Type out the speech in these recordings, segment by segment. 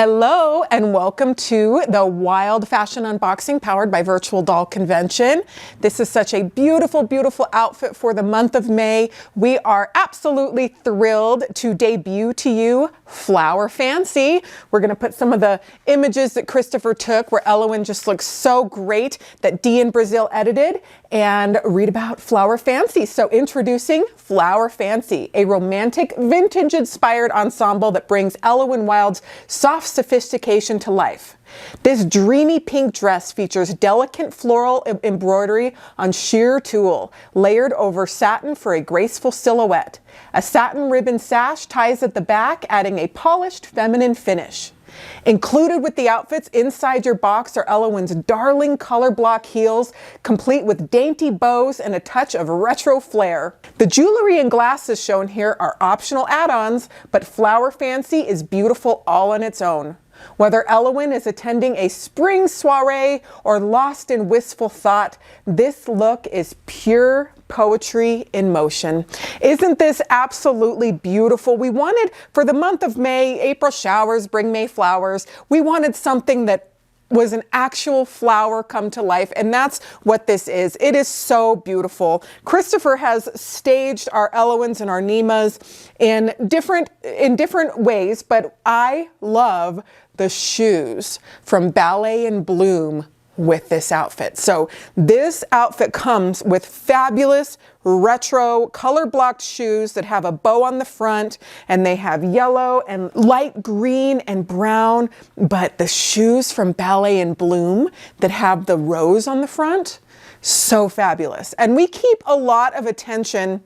Hello and welcome to the Wilde Fashion Unboxing powered by Virtual Doll Convention. This is such a beautiful, beautiful outfit for the month of May. We are absolutely thrilled to debut to you Flower Fancy. We're going to put some of the images that Christopher took where Ellowyne just looks so great that Dee in Brazil edited and read about Flower Fancy. So introducing Flower Fancy, a romantic vintage inspired ensemble that brings Ellowyne Wilde's soft sophistication to life. This dreamy pink dress features delicate floral embroidery on sheer tulle, layered over satin for a graceful silhouette. A satin ribbon sash ties at the back, adding a polished feminine finish. Included with the outfits inside your box are Ellowyne's darling color block heels, complete with dainty bows and a touch of retro flair. The jewelry and glasses shown here are optional add-ons, but Flower Fancy is beautiful all on its own. Whether Ellowyne is attending a spring soiree or lost in wistful thought, this look is pure poetry in motion. Isn't this absolutely beautiful? We wanted, for the month of May, April showers bring May flowers. We wanted something that was an actual flower come to life, and that's what this is. It is so beautiful. Christopher has staged our Ellowynes and our Nemas in different ways, but I love the shoes from Ballet in Bloom with this outfit. So this outfit comes with fabulous retro color blocked shoes that have a bow on the front, and they have yellow and light green and brown, but the shoes from Ballet in Bloom that have the rose on the front, so fabulous. And we keep a lot of attention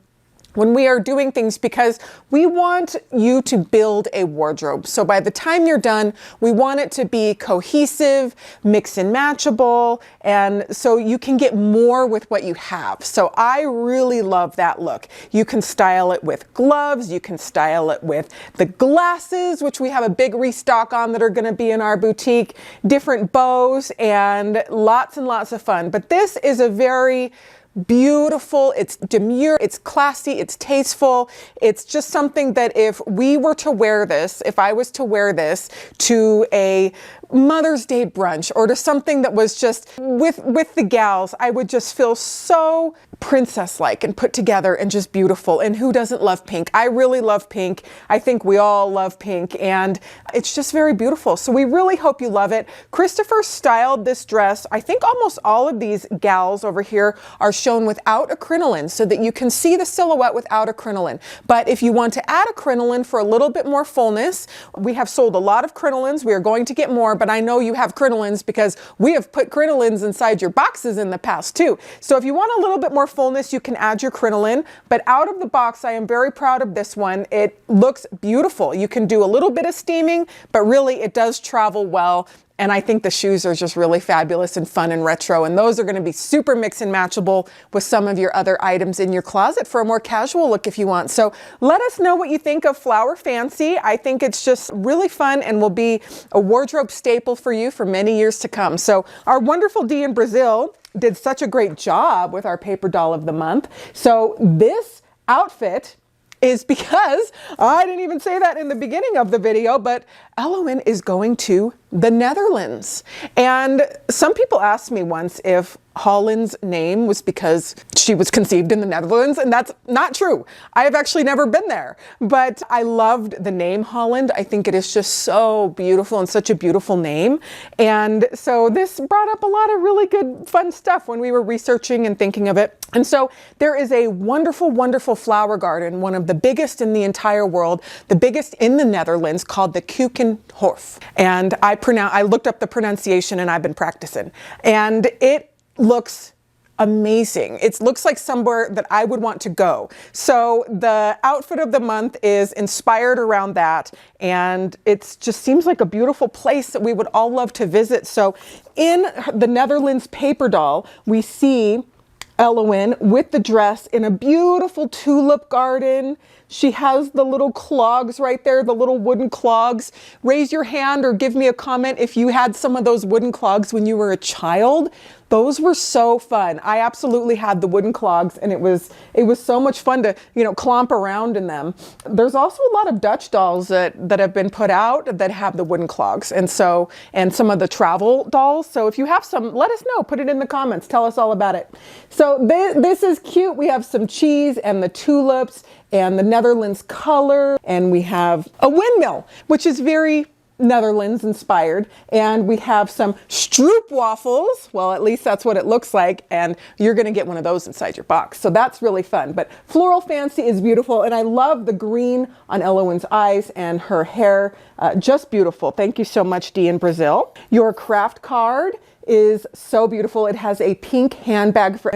when we are doing things because we want you to build a wardrobe. So by the time you're done, we want it to be cohesive, mix and matchable, and so you can get more with what you have. So I really love that look. You can style it with gloves, you can style it with the glasses, which we have a big restock on that are gonna be in our boutique, different bows, and lots of fun. But this is a very beautiful, it's demure, it's classy, it's tasteful. It's just something that if we were to wear this, if I was to wear this to a Mother's Day brunch or to something that was just with the gals, I would just feel so princess-like and put together and just beautiful. And who doesn't love pink? I really love pink. I think we all love pink, and it's just very beautiful. So we really hope you love it. Christopher styled this dress. I think almost all of these gals over here are shown without a crinoline so that you can see the silhouette without a crinoline. But if you want to add a crinoline for a little bit more fullness, we have sold a lot of crinolines. We are going to get more, but I know you have crinolines because we have put crinolines inside your boxes in the past too. So if you want a little bit more fullness, you can add your crinoline. But out of the box, I am very proud of this one. It looks beautiful. You can do a little bit of steaming, but really it does travel well. And I think the shoes are just really fabulous and fun and retro. And those are going to be super mix and matchable with some of your other items in your closet for a more casual look if you want. So let us know what you think of Flower Fancy. I think it's just really fun and will be a wardrobe staple for you for many years to come. So our wonderful Dee in Brazil did such a great job with our paper doll of the month. So this outfit is because, I didn't even say that in the beginning of the video, but Ellowyne is going to the Netherlands. And some people asked me once if Holland's name was because she was conceived in the Netherlands, and that's not true. I have actually never been there, but I loved the name Holland. I think it is just so beautiful and such a beautiful name. And so this brought up a lot of really good, fun stuff when we were researching and thinking of it. And so there is a wonderful, wonderful flower garden, one of the biggest in the entire world, the biggest in the Netherlands, called the Keukenhof. And I looked up the pronunciation and I've been practicing. And it looks amazing. It looks like somewhere that I would want to go. So the outfit of the month is inspired around that, and it just seems like a beautiful place that we would all love to visit. So in the Netherlands paper doll, we see Ellowyne with the dress in a beautiful tulip garden. She has the little clogs right there, the little wooden clogs. Raise your hand or give me a comment if you had some of those wooden clogs when you were a child. Those were so fun. I absolutely had the wooden clogs, and it was so much fun to, clomp around in them. There's also a lot of Dutch dolls that have been put out that have the wooden clogs, and some of the travel dolls. So if you have some, let us know. Put it in the comments. Tell us all about it. So this is cute. We have some cheese and the tulips and the Netherlands color, and we have a windmill, which is very Netherlands inspired, and we have some stroopwafels. Well, at least that's what it looks like, and you're going to get one of those inside your box, so that's really fun. But Floral Fancy is beautiful, and I love the green on Ellowyne's eyes and her hair. Just beautiful. Thank you so much, Dee in Brazil. Your craft card is so beautiful. It has a pink handbag for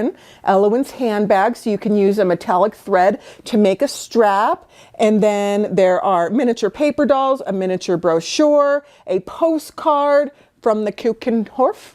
Ellowyne's handbag, so you can use a metallic thread to make a strap. And then there are miniature paper dolls, a miniature brochure, a postcard from the Keukenhof,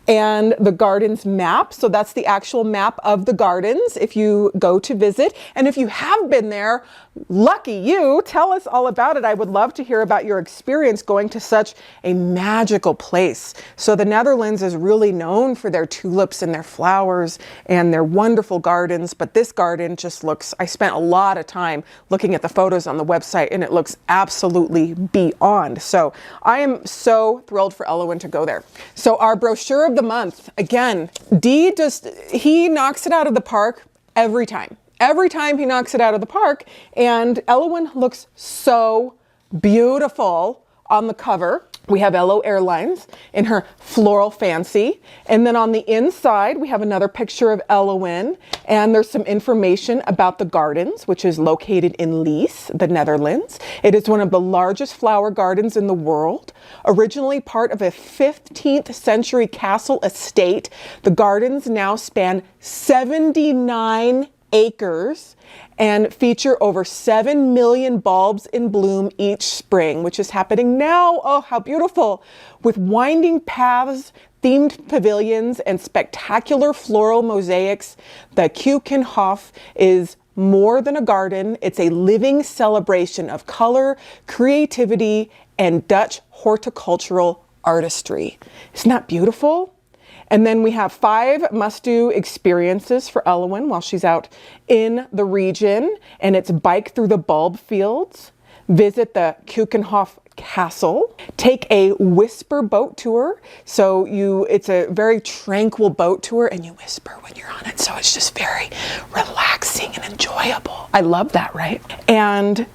and the gardens map. So that's the actual map of the gardens if you go to visit. And if you have been there, lucky you, tell us all about it. I would love to hear about your experience going to such a magical place. So the Netherlands is really known for their tulips and their flowers and their wonderful gardens. But this garden just looks, I spent a lot of time looking at the photos on the website, and it looks absolutely beyond. So I am so thrilled for Ellowyne to go there. So our brochure of the month, again, he knocks it out of the park every time. Every time he knocks it out of the park, and Ellowyne looks so beautiful on the cover. We have Ello Airlines in her Floral Fancy. And then on the inside, we have another picture of Ellowyne, and there's some information about the gardens, which is located in Lies, the Netherlands. It is one of the largest flower gardens in the world. Originally part of a 15th century castle estate, the gardens now span 79 acres and feature over 7 million bulbs in bloom each spring, which is happening now. Oh, how beautiful. With winding paths, themed pavilions, and spectacular floral mosaics, the Keukenhof is more than a garden. It's a living celebration of color, creativity, and Dutch horticultural artistry. Isn't that beautiful? And then we have 5 must-do experiences for Ellowyne while she's out in the region. And it's bike through the bulb fields, visit the Keukenhof Castle, take a whisper boat tour. So it's a very tranquil boat tour, and you whisper when you're on it. So it's just very relaxing and enjoyable. I love that, right? And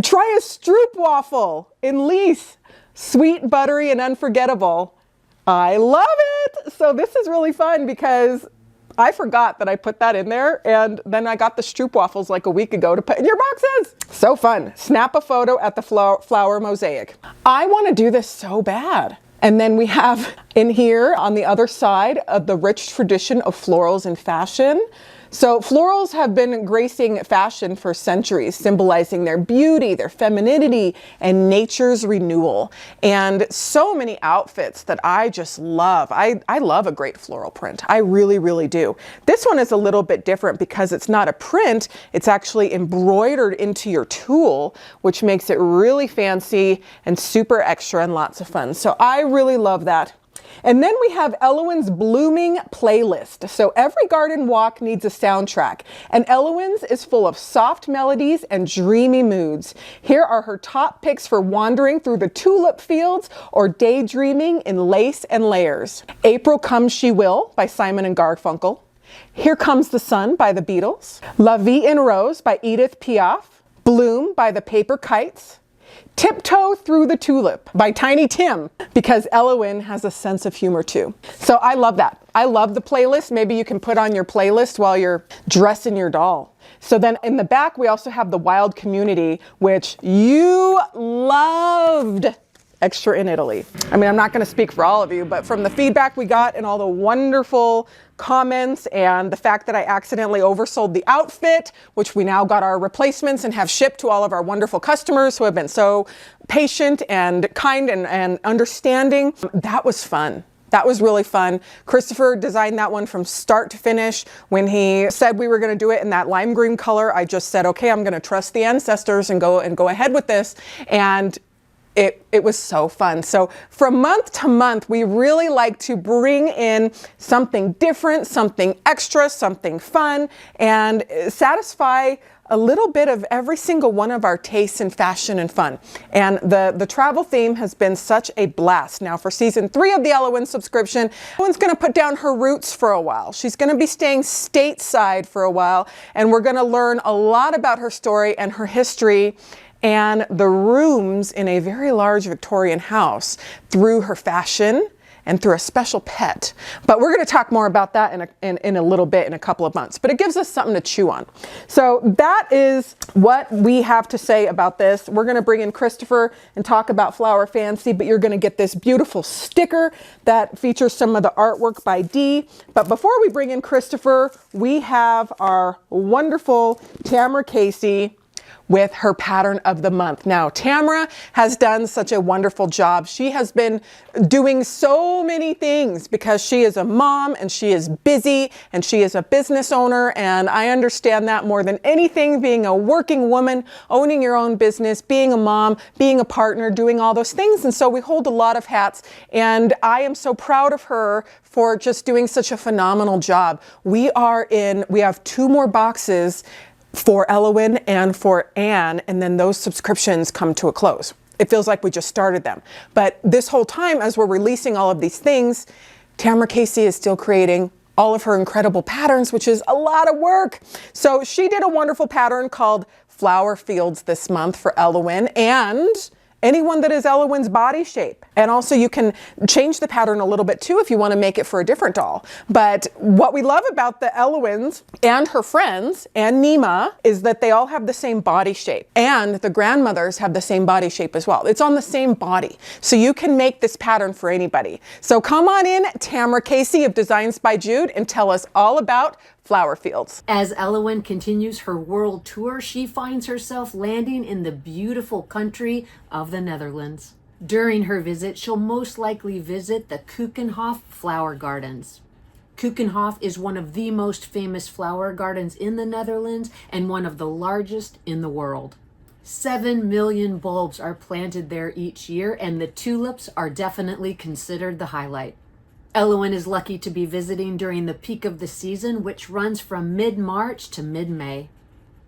try a stroopwafel in Lies. Sweet, buttery, and unforgettable. I love it. So this is really fun because I forgot that I put that in there, and then I got the stroopwafels like a week ago to put in your boxes. So fun. Snap a photo at the flower mosaic. I want to do this so bad. And then we have in here on the other side of the rich tradition of florals in fashion. So florals have been gracing fashion for centuries, symbolizing their beauty, their femininity, and nature's renewal. And so many outfits that I just love. I love a great floral print. I really, really do. This one is a little bit different because it's not a print. It's actually embroidered into your tulle, which makes it really fancy and super extra and lots of fun. So I really love that. And then we have Ellowyne's blooming playlist. So every garden walk needs a soundtrack, and Ellowyne's is full of soft melodies and dreamy moods. Here are her top picks for wandering through the tulip fields or daydreaming in lace and layers. April Comes She Will by Simon and Garfunkel. Here Comes the Sun by the Beatles. La Vie en Rose by Edith Piaf. Bloom by the Paper Kites. Tiptoe Through the Tulip by Tiny Tim, because Ellowyne has a sense of humor too. So I love that. I love the playlist. Maybe you can put on your playlist while you're dressing your doll. So then in the back, we also have the Wilde community, which you loved. Extra in Italy. I mean, I'm not going to speak for all of you, but from the feedback we got and all the wonderful comments and the fact that I accidentally oversold the outfit, which we now got our replacements and have shipped to all of our wonderful customers who have been so patient and kind and understanding. That was fun. That was really fun. Christopher designed that one from start to finish. When he said we were going to do it in that lime green color, I just said, okay, I'm going to trust the ancestors and go ahead with this. And it was so fun. So from month to month, we really like to bring in something different, something extra, something fun, and satisfy a little bit of every single one of our tastes in fashion and fun. And the travel theme has been such a blast. Now for season 3 of the Ellowyne subscription, Ellowyne's gonna put down her roots for a while. She's gonna be staying stateside for a while, and we're gonna learn a lot about her story and her history and the rooms in a very large Victorian house through her fashion and through a special pet. But we're going to talk more about that in a little bit, in a couple of months. But it gives us something to chew on. So that is what we have to say about this. We're going to bring in Christopher and talk about Flower Fancy, but you're going to get this beautiful sticker that features some of the artwork by Dee. But before we bring in Christopher, we have our wonderful Tamara Casey with her pattern of the month. Now, Tamara has done such a wonderful job. She has been doing so many things because she is a mom and she is busy and she is a business owner. And I understand that more than anything, being a working woman, owning your own business, being a mom, being a partner, doing all those things. And so we hold a lot of hats, and I am so proud of her for just doing such a phenomenal job. We have 2 more boxes for Ellowyne and for Anne, and then those subscriptions come to a close. It feels like we just started them. But this whole time, as we're releasing all of these things, Tamara Casey is still creating all of her incredible patterns, which is a lot of work. So she did a wonderful pattern called Flower Fields this month for Ellowyne and anyone that is Ellowyne's body shape. And also you can change the pattern a little bit too if you want to make it for a different doll. But what we love about the Ellowynes and her friends and Nima is that they all have the same body shape, and the grandmothers have the same body shape as well. It's on the same body. So you can make this pattern for anybody. So come on in, Tamara Casey of Designs by Jude, and tell us all about Flower Fields. As Ellowyne continues her world tour, she finds herself landing in the beautiful country of the Netherlands. During her visit, she'll most likely visit the Keukenhof flower gardens. Keukenhof is one of the most famous flower gardens in the Netherlands and one of the largest in the world. 7 million bulbs are planted there each year, and the tulips are definitely considered the highlight. Ellowyne is lucky to be visiting during the peak of the season, which runs from mid-March to mid-May.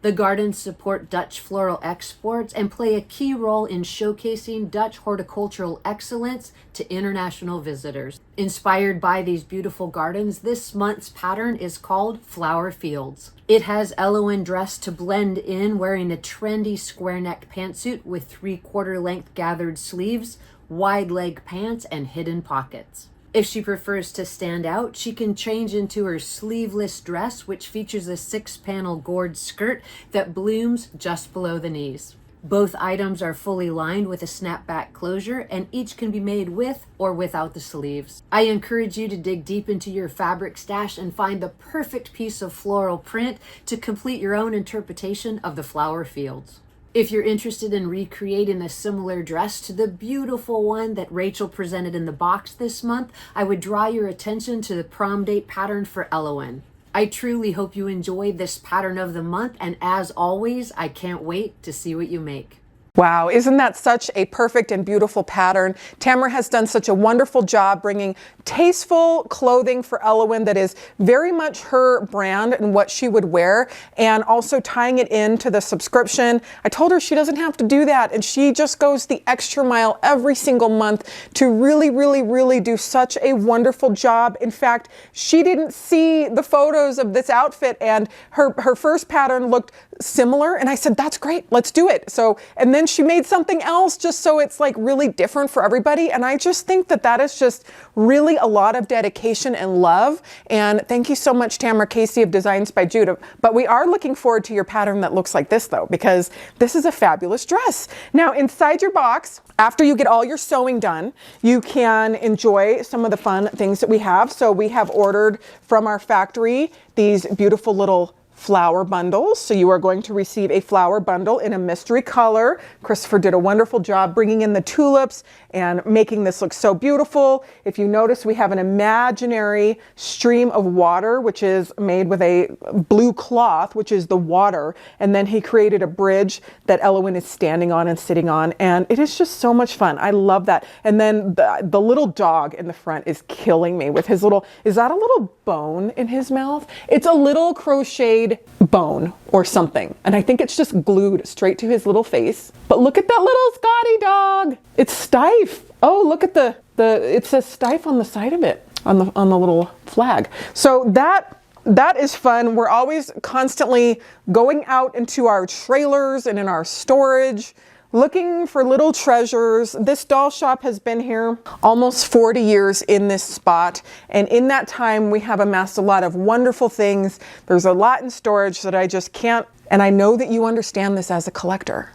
The gardens support Dutch floral exports and play a key role in showcasing Dutch horticultural excellence to international visitors. Inspired by these beautiful gardens, this month's pattern is called Flower Fields. It has Ellowyne dressed to blend in, wearing a trendy square neck pantsuit with 3/4 length gathered sleeves, wide leg pants, and hidden pockets. If she prefers to stand out, she can change into her sleeveless dress, which features a 6-panel gored skirt that blooms just below the knees. Both items are fully lined with a snapback closure, and each can be made with or without the sleeves. I encourage you to dig deep into your fabric stash and find the perfect piece of floral print to complete your own interpretation of the flower fields. If you're interested in recreating a similar dress to the beautiful one that Rachel presented in the box this month, I would draw your attention to the prom date pattern for Ellowyne. I truly hope you enjoyed this pattern of the month, and as always, I can't wait to see what you make. Wow, isn't that such a perfect and beautiful pattern? Tamara has done such a wonderful job bringing tasteful clothing for Ellowyne that is very much her brand and what she would wear, and also tying it into the subscription. I told her she doesn't have to do that, and she just goes the extra mile every single month to really do such a wonderful job. In fact, she didn't see the photos of this outfit, and her first pattern looked similar, and I said, that's great, let's do it. So, and then she made something else just so it's like really different for everybody. And I just think that that is just really a lot of dedication and love. And thank you so much, Tamara Casey of Designs by Jude. But we are looking forward to your pattern that looks like this though, because this is a fabulous dress. Now inside your box, after you get all your sewing done, you can enjoy some of the fun things that we have. So we have ordered from our factory these beautiful little flower bundles. So you are going to receive a flower bundle in a mystery color. Christopher did a wonderful job bringing in the tulips and making this look so beautiful. If you notice, we have an imaginary stream of water, which is made with a blue cloth, which is the water. And then he created a bridge that Ellowyne is standing on and sitting on. And it is just so much fun. I love that. And then the little dog in the front is killing me with his little, is that a little bone in his mouth? It's a little crocheted bone or something. And I think it's just glued straight to his little face. But look at that little Scotty dog. It's Stife. Oh, look at it says Stife on the side of it, on the little flag. So that is fun. We're always constantly going out into our trailers and in our storage, looking for little treasures. This doll shop has been here almost 40 years in this spot. And in that time, we have amassed a lot of wonderful things. There's a lot in storage that I just can't, and I know that you understand this as a collector.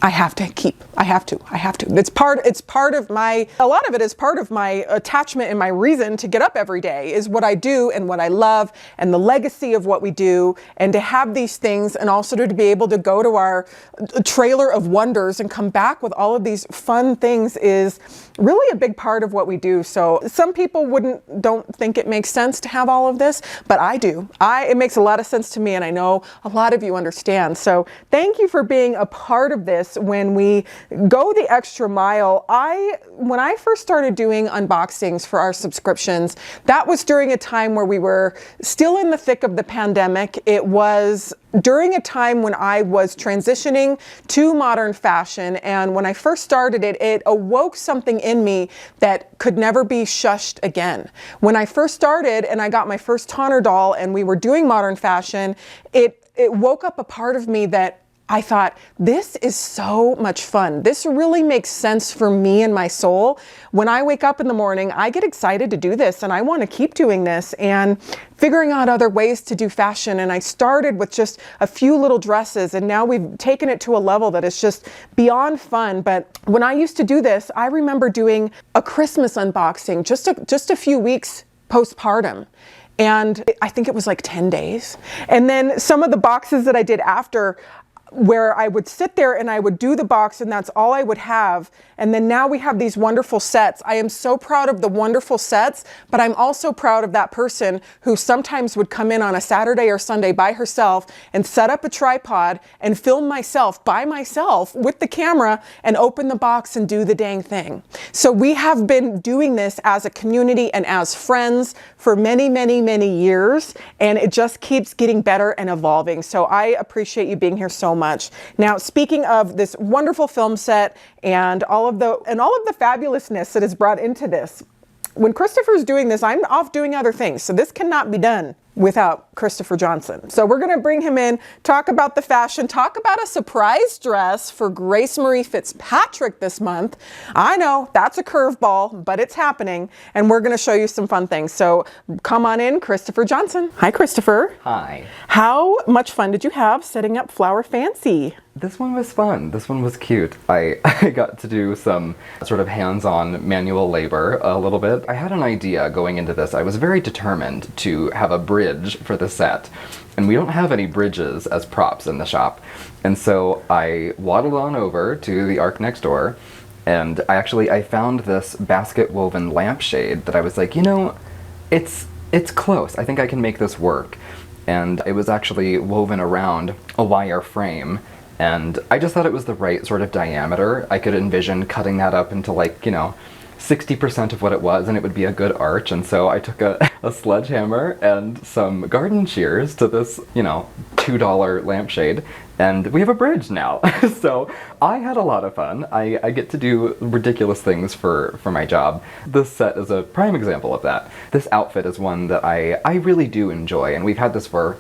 I have to. It's part of my, a lot of it is part of my attachment and my reason to get up every day is what I do and what I love and the legacy of what we do, and to have these things, and also to be able to go to our trailer of wonders and come back with all of these fun things is really a big part of what we do. So some people don't think it makes sense to have all of this, but I do. It makes a lot of sense to me, and I know a lot of you understand. So thank you for being a part of this when we go the extra mile. When I first started doing unboxings for our subscriptions, that was during a time where we were still in the thick of the pandemic. It was during a time when I was transitioning to modern fashion, and when I first started it awoke something in me that could never be shushed again. When I first started and I got my first Tonner doll and we were doing modern fashion, it woke up a part of me that I thought, this is so much fun. This really makes sense for me and my soul. When I wake up in the morning, I get excited to do this, and I want to keep doing this and figuring out other ways to do fashion. And I started with just a few little dresses, and now we've taken it to a level that is just beyond fun. But when I used to do this, I remember doing a Christmas unboxing just a few weeks postpartum. And I think it was like 10 days. And then some of the boxes that I did after, where I would sit there and I would do the box and that's all I would have. And then now we have these wonderful sets. I am so proud of the wonderful sets, but I'm also proud of that person who sometimes would come in on a Saturday or Sunday by herself and set up a tripod and film by myself with the camera and open the box and do the dang thing. So we have been doing this as a community and as friends for many, many, many years, and it just keeps getting better and evolving. So I appreciate you being here so much. Now, speaking of this wonderful film set and all of the fabulousness that is brought into this, when Christopher's doing this, I'm off doing other things. So this cannot be done without Christopher Johnson. So we're going to bring him in, talk about the fashion, talk about a surprise dress for Grace Marie Fitzpatrick this month. I know that's a curveball, but it's happening, and we're going to show you some fun things. So come on in, Christopher Johnson. Hi, Christopher. Hi. How much fun did you have setting up Flower Fancy? This one was fun. This one was cute. I got to do some sort of hands-on manual labor a little bit. I had an idea going into this. I was very determined to have a bridge for the set, and we don't have any bridges as props in the shop. And so I waddled on over to the Arc next door, and I found this basket woven lampshade that I was like, you know, it's close. I think I can make this work. And it was actually woven around a wire frame. And I just thought it was the right sort of diameter. I could envision cutting that up into, like, you know, 60% of what it was, and it would be a good arch. And so I took a sledgehammer and some garden shears to this, you know, $2 lampshade, and we have a bridge now. So I had a lot of fun. I get to do ridiculous things for my job. This set is a prime example of that. This outfit is one that I really do enjoy, and we've had this for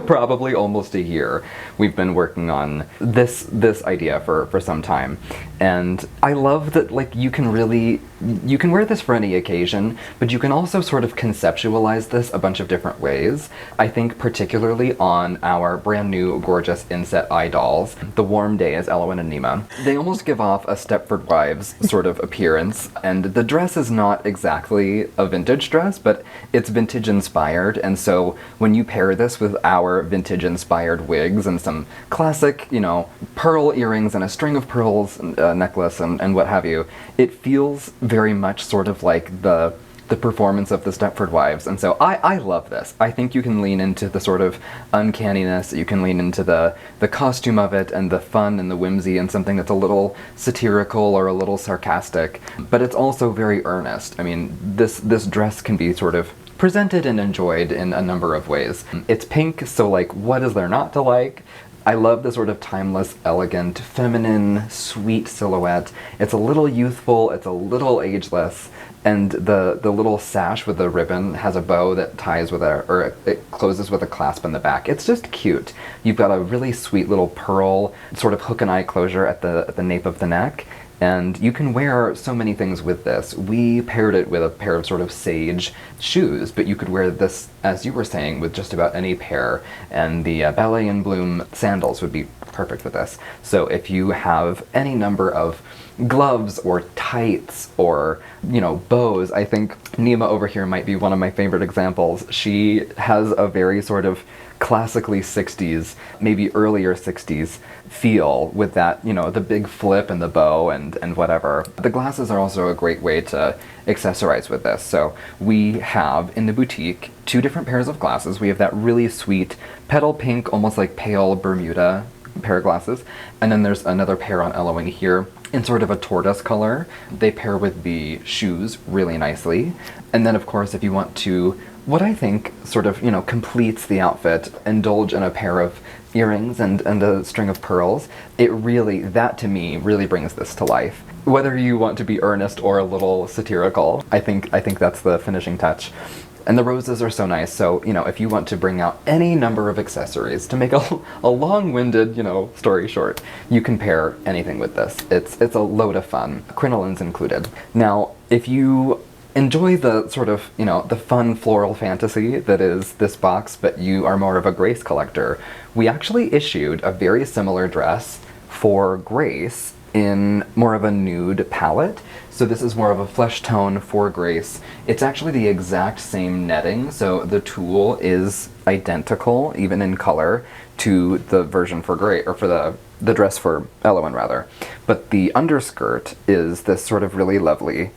probably almost a year. We've been working on this idea for some time. And I love that, like, you can wear this for any occasion, but you can also sort of conceptualize this a bunch of different ways. I think particularly on our brand new gorgeous inset pet eye dolls. The Warm Day is Ellowyne and Nima. They almost give off a Stepford Wives sort of appearance, and the dress is not exactly a vintage dress, but it's vintage inspired, and so when you pair this with our vintage inspired wigs and some classic, you know, pearl earrings and a string of pearls necklace and what have you, it feels very much sort of like the performance of the Stepford Wives, and so I love this. I think you can lean into the sort of uncanniness, you can lean into the costume of it and the fun and the whimsy and something that's a little satirical or a little sarcastic, but it's also very earnest. I mean, this dress can be sort of presented and enjoyed in a number of ways. It's pink, so like, what is there not to like? I love the sort of timeless, elegant, feminine, sweet silhouette. It's a little youthful, it's a little ageless, and the little sash with the ribbon has a bow that ties with it closes with a clasp in the back. It's just cute. You've got a really sweet little pearl sort of hook and eye closure at the nape of the neck, and you can wear so many things with this. We paired it with a pair of sort of sage shoes, but you could wear this, as you were saying, with just about any pair, and the Ballet in Bloom sandals would be perfect with this. So if you have any number of gloves or tights or, you know, bows, I think Nima over here might be one of my favorite examples. She has a very sort of classically 60s, maybe earlier 60s feel with that, you know, the big flip and the bow and whatever. The glasses are also a great way to accessorize with this. So we have in the boutique 2 different pairs of glasses. We have that really sweet petal pink, almost like pale Bermuda pair of glasses, and then there's another pair on Ellowyne here in sort of a tortoise color. They pair with the shoes really nicely. And then of course, if you want to, what I think sort of, you know, completes the outfit, indulge in a pair of earrings and a string of pearls, that to me really brings this to life. Whether you want to be earnest or a little satirical, I think that's the finishing touch. And the roses are so nice, so, you know, if you want to bring out any number of accessories to make a long-winded, you know, story short, you can pair anything with this. It's a load of fun, crinolines included. Now, if you enjoy the sort of, you know, the fun floral fantasy that is this box, but you are more of a Grace collector, we actually issued a very similar dress for Grace in more of a nude palette. So this is more of a flesh tone for Grace. It's actually the exact same netting, so the tulle is identical, even in color, to the version for Grace, or for the dress for Ellowyne rather. But the underskirt is this sort of really lovely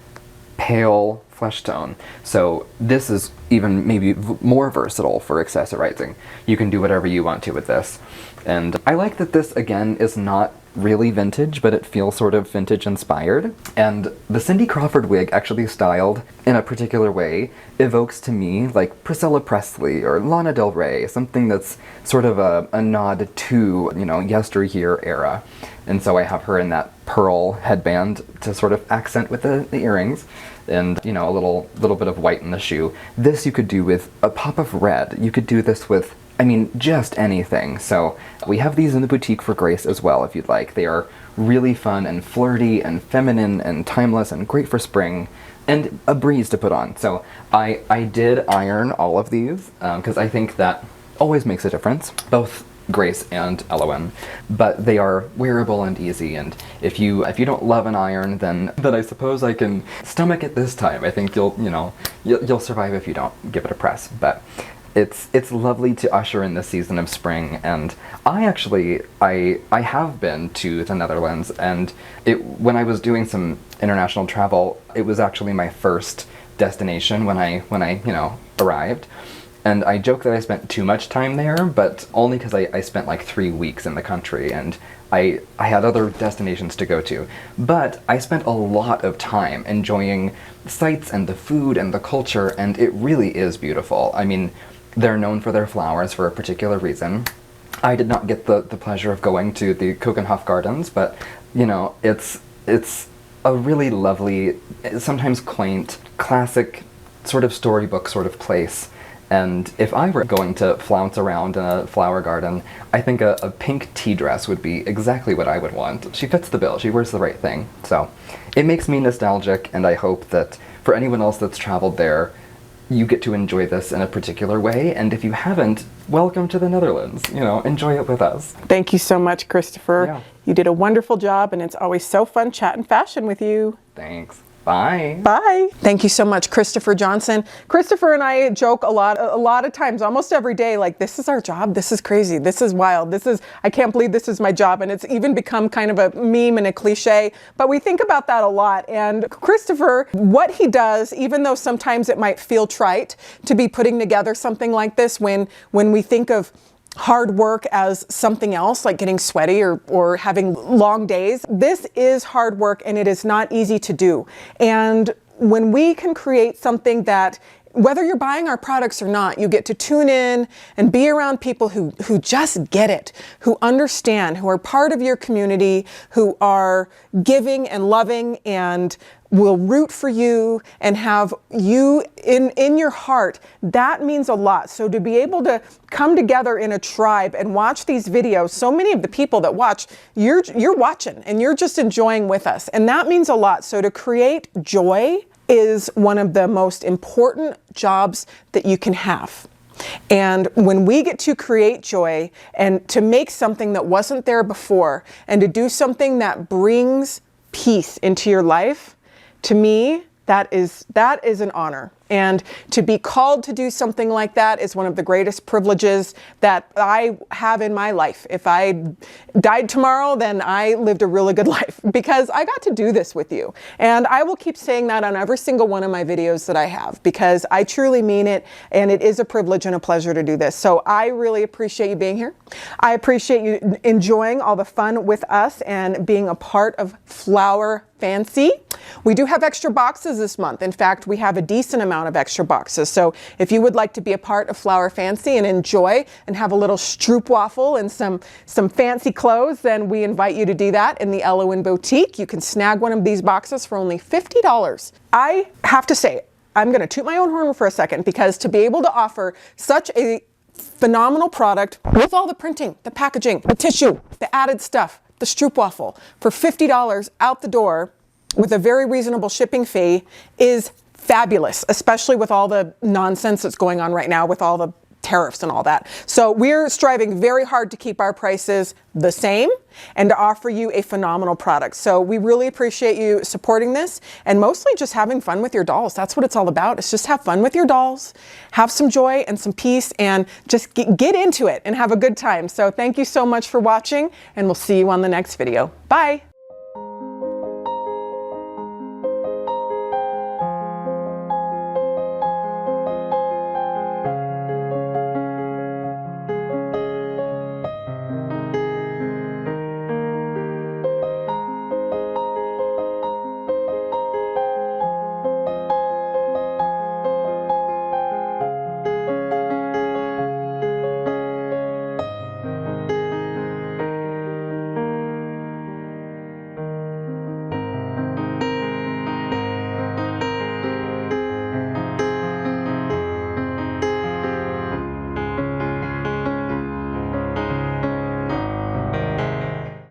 pale flesh tone. So this is even maybe more versatile for accessorizing. You can do whatever you want to with this. And I like that this, again, is not really vintage, but it feels sort of vintage inspired. And the Cindy Crawford wig, actually styled in a particular way, evokes to me like Priscilla Presley or Lana Del Rey, something that's sort of a nod to, you know, yesteryear era. And so I have her in that pearl headband to sort of accent with the earrings, and, you know, a little bit of white in the shoe. This you could do with a pop of red. You could do this with, I mean, just anything. So we have these in the boutique for Grace as well, if you'd like. They are really fun and flirty and feminine and timeless and great for spring and a breeze to put on. So I did iron all of these because I think that always makes a difference, both Grace and Ellowyne, but they are wearable and easy, and if you don't love an iron, then I suppose I can stomach it this time. I think you'll survive if you don't give it a press, but it's lovely to usher in the season of spring. And I have been to the Netherlands, and when I was doing some international travel, it was actually my first destination when I arrived. And I joke that I spent too much time there, but only because I spent like 3 weeks in the country, and I had other destinations to go to. But I spent a lot of time enjoying the sights and the food and the culture, and it really is beautiful. I mean, they're known for their flowers for a particular reason. I did not get the pleasure of going to the Keukenhof Gardens, but, you know, it's a really lovely, sometimes quaint, classic, sort of storybook sort of place. And if I were going to flounce around in a flower garden, I think a pink tea dress would be exactly what I would want. She fits the bill, she wears the right thing. So it makes me nostalgic, and I hope that for anyone else that's traveled there, you get to enjoy this in a particular way, and if you haven't, welcome to the Netherlands. You know, enjoy it with us. Thank you so much, Christopher. Yeah. You did a wonderful job, and it's always so fun chatting fashion with you. Thanks. Bye. Bye. Thank you so much, Christopher Johnson. Christopher and I joke a lot of times, almost every day, like, this is our job. This is crazy. This is wild. I can't believe this is my job. And it's even become kind of a meme and a cliche, but we think about that a lot. And Christopher, what he does, even though sometimes it might feel trite to be putting together something like this, when we think of hard work as something else, like getting sweaty or having long days. This is hard work, and it is not easy to do. And when we can create something that, whether you're buying our products or not, you get to tune in and be around people who just get it, who understand, who are part of your community, who are giving and loving and will root for you and have you in your heart. That means a lot. So to be able to come together in a tribe and watch these videos, so many of the people that watch, you're watching and you're just enjoying with us. And that means a lot. So to create joy is one of the most important jobs that you can have. And when we get to create joy and to make something that wasn't there before and to do something that brings peace into your life, to me, that is an honor. And to be called to do something like that is one of the greatest privileges that I have in my life. If I died tomorrow, then I lived a really good life because I got to do this with you. And I will keep saying that on every single one of my videos that I have because I truly mean it, and it is a privilege and a pleasure to do this. So I really appreciate you being here. I appreciate you enjoying all the fun with us and being a part of Flower Fancy. We do have extra boxes this month. In fact, we have a decent amount of extra boxes. So if you would like to be a part of Flower Fancy and enjoy and have a little stroopwafel and some fancy clothes, then we invite you to do that in the Ellowyne boutique. You can snag one of these boxes for only $50. I have to say, I'm going to toot my own horn for a second, because to be able to offer such a phenomenal product with all the printing, the packaging, the tissue, the added stuff, the stroopwafel for $50 out the door with a very reasonable shipping fee is fabulous, especially with all the nonsense that's going on right now with all the tariffs and all that. So we're striving very hard to keep our prices the same and to offer you a phenomenal product. So we really appreciate you supporting this and mostly just having fun with your dolls. That's what it's all about. It's just have fun with your dolls, have some joy and some peace, and just get into it and have a good time. So thank you so much for watching, and we'll see you on the next video. Bye.